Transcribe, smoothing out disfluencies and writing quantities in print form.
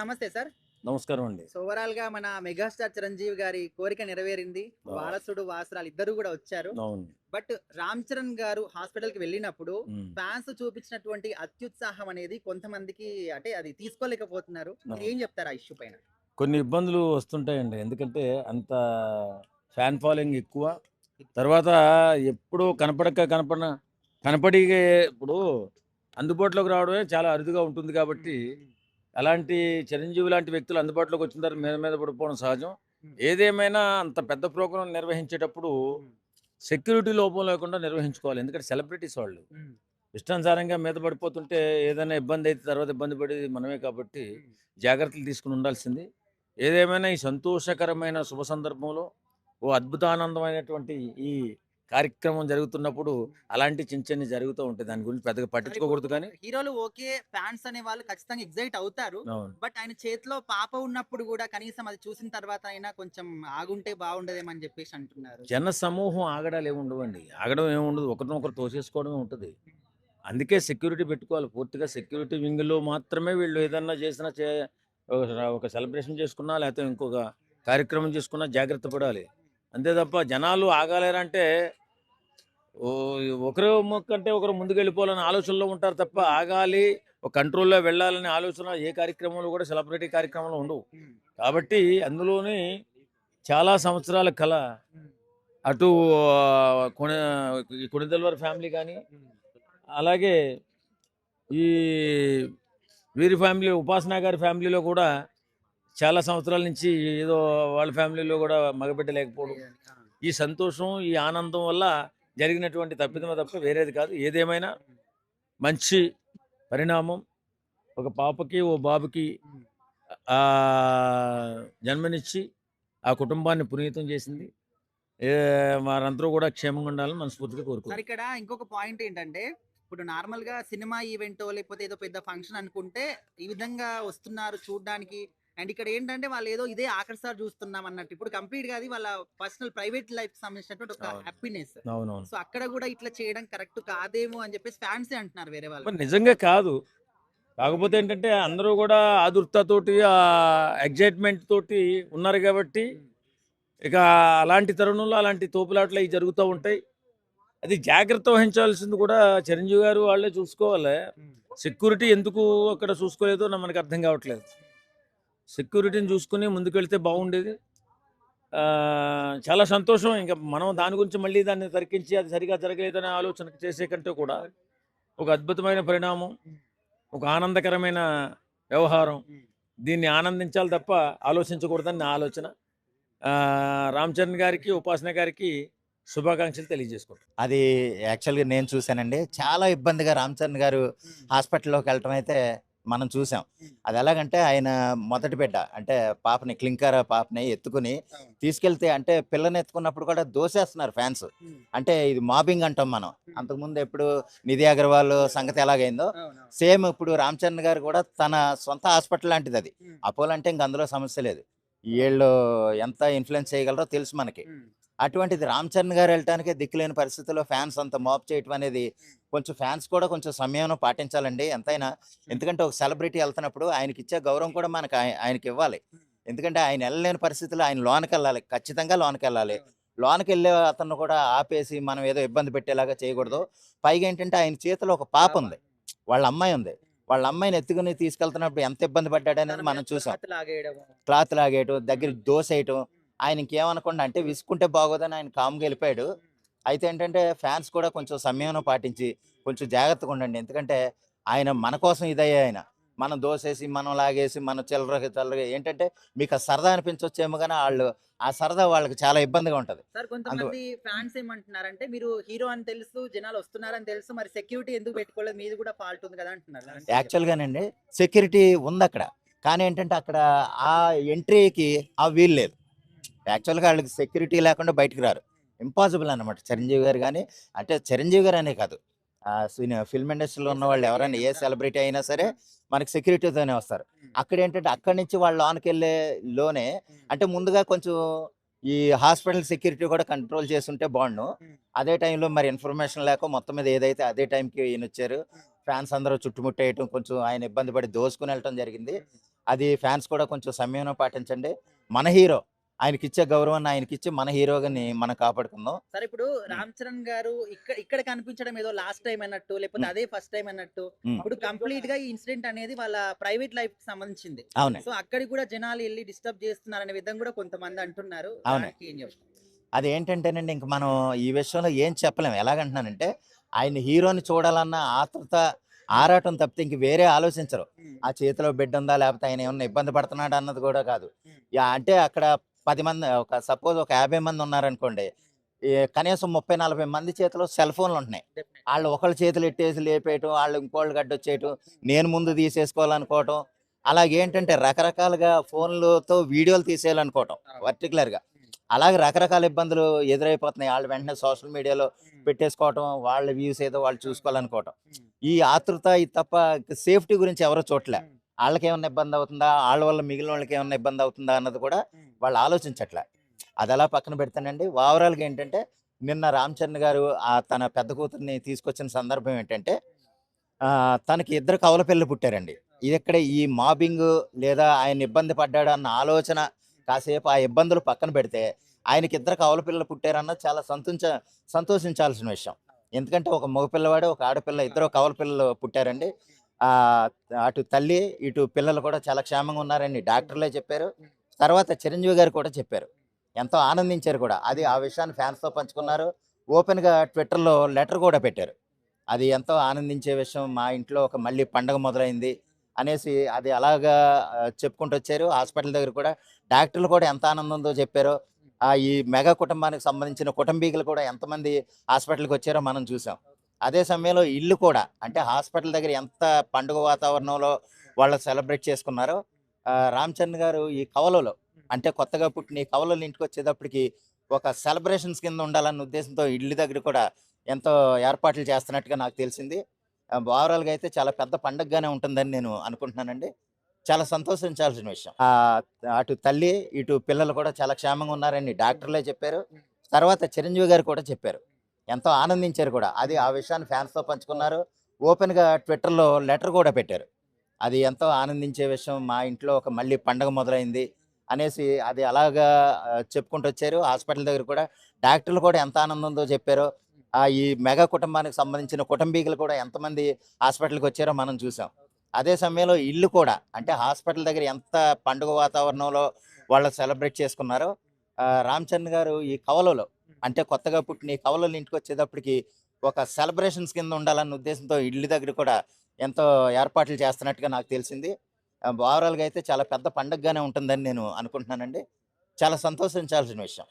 నమస్తే సార్. నమస్కారం అండి. సో ఓవరాల్‌గా మన మెగాస్టార్ చిరంజీవి గారి కోరిక నెరవేరింది. ఆ! వారసుడు, వారసురాలు ఇద్దరు గూడా వచ్చారు. అవును. బట్ రామ్ చరణ్ గారు హాస్పిటల్‌కి వెళ్ళినప్పుడు హ్మ్. ఫాన్స్ చూపించినటువంటి అత్యుత్సాహం అనేది కొంతమందికి అంటే అది తీసుకోలేకపోతున్నారు. అవును. మీరేం చెప్తారు ఆ ఇష్యూ పైన? కొన్ని ఇబ్బందులు వస్తుంటాయండి. ఎందుకంటే అంత ఫ్యాన్ ఫాలోయింగ్ ఎక్కువ. తర్వాత ఎప్పుడూ కనపడి ఇప్పుడు అందుబాటులోకి రావడమే చాలా అరుదుగా ఉంటుంది కాబట్టి, హ్మ్. అలాంటి చిరంజీవి లాంటి వ్యక్తులు అందుబాటులోకి వచ్చిన తర్వాత మీద మీద పడిపోవడం సహజం. హ్మ్. ఏదేమైనా అంత పెద్ద ప్రోగ్రామ్ నిర్వహించేటప్పుడు హ్మ్. సెక్యూరిటీ లోపం లేకుండా నిర్వహించుకోవాలి. ఎందుకంటే సెలబ్రిటీస్ వాళ్ళు. హ్మ్. ఇష్టానుసారంగా మీద పడిపోతుంటే ఏదైనా ఇబ్బందయితే తర్వాత ఇబ్బంది పడేది మనమే కాబట్టి, హ్మ్. జాగ్రత్తలు తీసుకొని ఉండాల్సింది. ఏదేమైనా ఈ సంతోషకరమైన శుభ సందర్భంలో ఓ అద్భుతానందమైనటువంటి ఈ కార్యక్రమం జరుగుతున్నప్పుడు అలాంటి చిన్న చిన్నవి జరుగుతూ ఉంటాయి. దాని గురించి పెద్దగా సార్ ఇప్పుడు పట్టించుకోకూడదు కానీ హీరోలు ఓకే. ఫాన్స్ అనేవాళ్ళు ఖచ్చితంగా ఎక్సైట్ అవుతారు. అవును. బట్ ఆయన చేతిలో పాప ఉన్నప్పుడు గూడా కనీసం అది చూసిన తర్వాత అయినా కొంచెం ఆగుంటే బాగుండదేమో అని జెప్పేసి అంటున్నారు. జన సమూహం ఆగడాలేముండవండి. ఆగడం ఏముండదు. ఒకరినొకరు తోసేసుకోవడమే ఉంటది. అందుకే సెక్యూరిటీ పెట్టుకోవాలి. పూర్తిగా సెక్యూరిటీ వింగ్‌లో మాత్రమే వీళ్ళు ఏదన్నా చేసినా ఒక ఒక సెలబ్రేషన్ చేసుకున్నా, లేకపోతే ఇంకొక కార్యక్రమం చేసుకున్నా జాగ్రత్త పడాలి. అంతే తప్ప జనాలు ఆగాలేరంటే ఒకరు కంటే ఒకరు ముందుకెళ్ళిపోవాలనే ఆలోచనలో ఉంటారు తప్ప, ఆగాలి, ఒక కంట్రోల్‌లో వెళ్ళాలనే ఆలోచన ఏ కార్యక్రమంలో కూడా సెలబ్రిటీ కార్యక్రమంలో ఉండవు. హ్మ్. కాబట్టి అందులోని చాలా సంవత్సరాల కల హ్మ్. అటు కొన ఈ కొణిదెలవారి ఫ్యామిలీ గాని, హ్మ్. అలాగే ఈ వీరి ఫ్యామిలీ ఉపాసన గారి ఫ్యామిలీలో కూడా చాలా సంవత్సరాల నుంచి ఏదో వాళ్ళ ఫ్యామిలీలో కూడా మగబిడ్డ లేకపోవడం. లేదని. ఆ! ఈ సంతోషం, ఈ ఆనందం వల్ల జరిగినటువంటి హ్మ్. తప్పిదమే తప్ప వేరేది కాదు. ఏదేమైనా హ్మ్. మంచి పరిణామం. ఒక పాపకి, ఓ బాబుకి హ్మ్. జన్మనిచ్చి ఆ కుటుంబాన్ని పునీతం చేసింది. ఏ వారందరూ కూడా క్షేమంగా ఉండాలని మనస్ఫూర్తిగా సార్ కోరుకోరు. ఇక్కడ ఇంకొక పాయింట్ ఏంటంటే, ఇప్పుడు నార్మల్‌గా సినిమా ఈవెంటో లేకపోతే ఏదో పెద్ద ఫంక్షన్ అనుకుంటే, ఈ విధంగా వస్తున్నారు చూడ్డానికి. అండ్ ఇక్కడ ఏంటంటే వాళ్ళేదో ఇదే ఆఖరిసారి చూస్తున్నాం అన్నట్టు. ఇప్పుడు కంప్లీట్‌గా అది వాళ్ళ పర్సనల్ ప్రైవేట్ లైఫ్‌కి సంబంధించినటువంటి ఒక అవును. హ్యాపీనెస్. అవునవును. సో, అక్కడ గూడా ఇట్లా చేయడం కరెక్ట్ కాదేమో అని చెప్పేసి ఫ్యాన్సే అంటున్నారు వేరే వాళ్ళు. మరి నిజంగా కాదు. కాకపోతే ఏంటంటే అందరూ గూడా ఆదుర్దాతోటి, ఎక్సైట్‌మెంట్ తోటి ఉన్నారు గాబట్టి, హ్మ్. ఇక అలాంటి తరుణంలో అలాంటి తోపులాటలయి జరుగుతా ఉంటాయి. అది జాగ్రత్త వహించాల్సింది కూడా చిరంజీవి గారు వాళ్ళే చూసుకోవాలి. హ్మ్. సెక్యూరిటీ ఎందుకు అక్కడ చూసుకోలేదో మనకు అర్థం కావట్లేదు. సెక్యూరిటీని చూసుకొని ముందుకెళ్తే బాగుండేది. చాలా సంతోషం. ఇంక మనం దాని గురించి మళ్ళీ దాన్ని తరికించి అది సరిగ్గా జరగలేదనే ఆలోచన చేసే కంటే కూడా ఒక అద్భుతమైన పరిణామం, హ్మ్. ఒక ఆనందకరమైన వ్యవహారం. హ్మ్. దీన్ని ఆనందించాలి తప్ప ఆలోచించకూడదని నా ఆలోచన. 'రామ్ చరణ్' గారికి, ఉపాసన గారికి శుభాకాంక్షలు తెలియజేసుకుంటున్నాను. అది యాక్చువల్‌గా నేను చూసానండి. చాలా ఇబ్బందిగా రామ్ చరణ్ గారు హ్మ్. హాస్పిటల్‌లోకెళ్ళటం అయితే మనం చూసాం. హ్మ్. అదెలాగంటే ఆయన మొదటి బిడ్డ అంటే పాపని క్లింకార పాపని ఎత్తుకొని అవును. తీసుకెళ్తే అంటే పిల్లనెత్తుకున్నప్పుడు కూడా దోసేస్తున్నారు ఫ్యాన్స్. హ్మ్. అంటే ఇది మాబింగ్ అంటాం మనం. హ్మ్. అంతకుముందు ఎప్పుడు 'నిధి అగర్వాల్' సంగతి ఎలాగైందో అవునవును. సేమ్ ఇప్పుడు రామ్ చరణ్ గారు కూడా తన సొంత హాస్పిటల్ లాంటిదది. హ్మ్. అపోలో అంటే ఇంక అందులో సమస్య లేదు. ఈళ్ళు ఎంత ఇన్‌ఫ్లూయెన్స్ చేయగలరో తెలుసు మనకి. హ్మ్. అటువంటిది 'రామ్ చరణ్' గారు ఎళ్ళటానికే దిక్కులేని పరిస్థితిలో ఫ్యాన్స్ అంత మోప్ చేయటం అనేది హ్మ్. కొంచెం ఫ్యాన్స్ కూడా కొంచెం సంయమనం పాటించాలండి ఎంతైనా. హ్మ్. ఎందుకంటే ఒక సెలబ్రిటీ ఎళ్తున్నప్పుడు ఆయనకిచ్చే గౌరవం కూడా మనకు ఆయనకివ్వాలి. హ్మ్. ఎందుకంటే ఆయన ఎళ్ళలేని పరిస్థితిలో ఆయన లోనకెళ్ళాలి. ఖచ్చితంగా లోనకెళ్ళాలి. అవును. లోనకెళ్ళే అతన్ని కూడా ఆపేసి మనం ఏదో ఇబ్బంది పెట్టేలాగా చేయకూడదు. హ్మ్. పైగా ఏంటంటే ఆయన చేతిలో ఒక పాప. పాపుంది. వాళ్ళ అమ్మాయుంది. హ్మ్. వాళ్ళ అమ్మాయిని ఎత్తుకొని తీసుకెళ్తున్నప్పుడు ఎంత ఇబ్బంది తన పడ్డాడనేది మీద మనం చూసాం. క్లాత్ లాగేయడము. క్లాత్ లాగేయటం, హ్మ్. దగ్గరికి దోసేయటం. హ్మ్. ఆయన ఇంకేమనకుండా అంటే విసుక్కుంటే బాగోదని ఆయన కామ్‌గా ఎళ్ళిపోయాడు. హ్మ్. అయితే ఏంటంటే ఫ్యాన్స్ కూడా కొంచెం సంయమనం పాటించి, కొంచెం జాగ్రత్తగా ఉండండి. ఎందుకంటే ఆయన మన కోసం ఇదయ్యాయన. మనం దోసేసి, మనం లాగేసి, మనం చిల్లరగా ఏంటంటే మీకు ఆ సరదా అనిపించొచ్చేమో గానీ ఆ సరదా వాళ్ళకి చాలా ఇబ్బందిగా ఉంటది. సార్ అందు కొంతమంది ఫ్యాన్స్ ఏమంటున్నారంటే, మీరు హీరో అని తెలుసు, జనాలొస్తున్నారని తెలుసు, మరి సెక్యూరిటీ ఎందుకు పెట్టుకోలేదు? మీది కూడా ఫాల్ట్ ఉంది కదా! అంటున్నారు. దానికి ఏం చెప్తారు? యాక్చువల్‌గానండి సెక్యూరిటీ ఉందక్కడ. కానీ ఏంటంటే అక్కడ ఆ ఎంట్రీకి ఆ వీలు లేదు. హ్మ్. యాక్చువల్‌గా ఆళ్ళకి సెక్యూరిటీ లేకుండా బయటికి రారు. హ్మ్. ఇంపాసిబుల్ అన్నమాట. చిరంజీవి గారు గాని, అంటే చిరంజీవి గారనే కాదు. ఫిల్మ్ ఇండస్ట్రీలో ఏ ఉన్నవాళ్ళు సెలబ్రిటీ ఎవరైనా అయినా ఏ కూడా. సెలబ్రిటీ అయినా సరే హ్మ్. మనకి సెక్యూరిటీతోనే వస్తారు. హ్మ్. అక్కడేంటంటే అక్కడి నుంచి వాళ్ళు లోనకెళ్ళే లోనే హ్మ్. అంటే ముందుగా కొంచెం ఈ హాస్పిటల్ సెక్యూరిటీ కూడా కంట్రోల్ చేసుంటే బావుండును. హ్మ్. అదే టైంలో మరి ఇన్ఫర్మేషన్ లేక మొత్తం మీద ఏదైతే అదే టైంకి ఈయనొచ్చారు. హ్మ్. ఫ్యాన్స్ అందరూ చుట్టుముట్టేయటం, కొంచెం ఆయన ఇబ్బంది పడి దోసుకొనెళ్ళటం జరిగింది. హ్మ్. అది ఫ్యాన్స్ కూడా కొంచెం సంయమనం పాటించండి. మన హీరో ఆయనకిచ్చే గౌరవాన్ని ఆయనకిచ్చి మన హీరోగాని మనం కాపాడుకుందాం. సరే ఇప్పుడు హ్మ్. రామ్ చరణ్ గారు ఇక్కడ కనిపించడం ఏదో లాస్ట్ టైం అన్నట్టు లేకపోతే హ్మ్. అదే ఫస్ట్ టైం అన్నట్టు హ్మ్. ఇప్పుడు కంప్లీట్ గా ఈ ఇన్సిడెంట్ అనేది వాళ్ళ ప్రైవేట్ లైఫ్ కి సంబంధించింది. అవునండి. సో అక్కడికి కూడా జనాలు వెళ్ళి డిస్టర్బ్ చేస్తున్నారనే విధంగా కూడా కొంతమంది అంటున్నారు. అవునండి. దానికి ఏం చెప్తారు? అదేంటంటేనండి ఇంక మనం ఈ విషయంలో ఏం చెప్పలేం. ఎలాగంటున్నానంటే ఆయన హీరోని చూడాలన్న ఆతృత, ఆరాటం తప్పితే ఇంక వేరే ఆలోచించరు. ఉమ్, ఆ చేతిలో బిడ్డుందా? లేపోతే ఆయన ఏమన్నా ఇబ్బంది పడుతున్నాడా? అన్నది కూడా కాదు. ఉమ్, అంటే అక్కడ 10 మంది సపోజ్ ఒక 50 మంది ఉన్నారనుకోండి. కనీసం 30, 40 మంది చేతిలో సెల్ ఫోన్‌లుంటున్నాయి. definitely. ఆళ్ళు ఒకళ్ళ చేతులు ఎట్టేసి లేపేయటం, ఆళ్ళు ఇంకోళ్ళకి అడ్డొచ్చేయటం, నేను ముందు తీసేసుకోవాలనుకోవటం. అలాగేంటంటే రకరకాలుగా ఫోన్‌లతో వీడియోలు తీసేయాలనుకోవటం అవును. పర్టిక్యులర్‌గా. ఉమ్, అలాగే రకరకాల ఇబ్బందులు ఎదురైపోతున్నాయి. ఆళ్ళు వెంటనే సోషల్ మీడియాలో ఉమ్, పెట్టేసుకోవటం, వాళ్ళ వ్యూస్ ఏదో వాళ్ళు చూసుకోవాలనుకోవటం. ఉమ్, ఈ ఆతృత ఇది తప్ప సేఫ్టీ గురించి ఎవరు చూడట్లే. ఉమ్, ఆళ్ళకేమన్నా ఇబ్బందవుతుందా? ఆళ్ళ వల్ల మిగిలినోళ్ళకేమన్నా ఇబ్బందవుతుందా? అన్నది కూడా ఉమ్, వాళ్ళు ఆలోచించట్లే. అదలా పక్కన పెడితేనండి ఓవరాల్‌గా ఏంటంటే నిన్న 'రామ్ చరణ్' గారు తన పెద్ద కూతురిని తీసుకొచ్చిన సందర్భం ఏంటంటే తనకి ఇద్దరు కవల పిల్లలు పుట్టారండి. ఇదిక్కడ ఈ మాబింగు లేదా ఆయన ఇబ్బంది పడ్డాడు అన్న ఆలోచన కాసేపు ఆ ఇబ్బందులు పక్కన పెడితే ఆయనకి ఇద్దరు కవల పిల్లలు పుట్టారన్నది చాలా సంతోషించాల్సిన విషయం. ఎందుకంటే ఒక మగ పిల్లవాడు, ఒక ఆడపిల్ల ఇద్దరు కవల పిల్లలు పుట్టారండి. ఆహ్, అటు తల్లి, ఇటు పిల్లలు కూడా చాలా క్షేమంగా ఉన్నారని డాక్టర్లే చెప్పారు. తర్వాత చిరంజీవి గారు కూడా చెప్పారు. ఎంతో ఆనందించారు కూడా. అది ఆ విషయాన్ని ఫ్యాన్స్‌తో పంచుకున్నారు. ఓపెన్‌గా ట్విట్టర్‌లో లెటర్ కూడా పెట్టారు. అది ఎంతో ఆనందించే విషయం. మా ఇంట్లో ఒక మళ్ళీ పండగ మొదలైంది అనేసి అది అలాగా చెప్పుకుంటొచ్చారు. హాస్పిటల్ దగ్గర కూడా డాక్టర్లు కూడా ఎంత ఆనందంతో చెప్పారో, ఈ మెగా కుటుంబానికి సంబంధించిన కుటుంబీకులు కూడా ఎంతమంది హాస్పిటల్‌కొచ్చారో మనం చూసాం. అదే సమయంలో ఇల్లు కూడా అంటే హాస్పిటల్ దగ్గర ఎంత పండుగ వాతావరణంలో వాళ్ళు సెలబ్రేట్ చేసుకున్నారో, రామ్ చరణ్ గారు ఈ కవలలో అంటే కొత్తగా పుట్టిన ఈ కవలలు ఇంటికొచ్చేటప్పటికి ఒక సెలబ్రేషన్స్ కింద ఉండాలన్న ఉద్దేశంతో ఇల్లు దగ్గర కూడా ఎంతో ఏర్పాట్లు చేస్తున్నట్టుగా నాకు తెలిసింది. ఓవరాల్‌గా అయితే చాలా పెద్ద పండగగానే ఉంటుందని నేను అనుకుంటున్నానండి. చాలా సంతోషించాల్సిన విషయం. అటు తల్లి, ఇటు పిల్లలు కూడా చాలా క్షేమంగా ఉన్నారని డాక్టర్లే చెప్పారు. తర్వాత చిరంజీవి గారు కూడా చెప్పారు. ఎంతో ఆనందించారు కూడా. అది ఆ విషయాన్ని ఫ్యాన్స్‌తో పంచుకున్నారు. ఓపెన్‌గా ట్విట్టర్‌లో లెటర్ కూడా పెట్టారు. అది ఎంతో ఆనందించే విషయం. మా ఇంట్లో ఒక మళ్ళీ పండగ మొదలైంది అనేసి అది అలాగా చెప్పుకుంటొచ్చారు. హాస్పిటల్ దగ్గర కూడా డాక్టర్లు కూడా ఎంత ఆనందంతో చెప్పారో, ఈ మెగా కుటుంబానికి సంబంధించిన కుటుంబీకులు కూడా ఎంతమంది హాస్పిటల్‌కొచ్చారో మనం చూసాం. అదే సమయంలో ఇల్లు కూడా అంటే హాస్పిటల్ దగ్గర ఎంత పండుగ వాతావరణంలో వాళ్ళు సెలబ్రేట్ చేసుకున్నారో, రామ్ చరణ్ గారు ఈ కవలలో అంటే కొత్తగా పుట్టిన ఈ కవలలు ఇంటికొచ్చేటప్పటికి ఒక సెలబ్రేషన్స్ కింద ఉండాలన్న ఉద్దేశంతో ఇల్లు దగ్గర కూడా ఎంతో ఏర్పాట్లు చేస్తున్నట్టుగా నాకు తెలిసింది. ఓవరాల్‌గా అయితే చాలా పెద్ద పండగగానే ఉంటుందని నేను అనుకుంటున్నానండి. చాలా సంతోషించాల్సిన విషయం.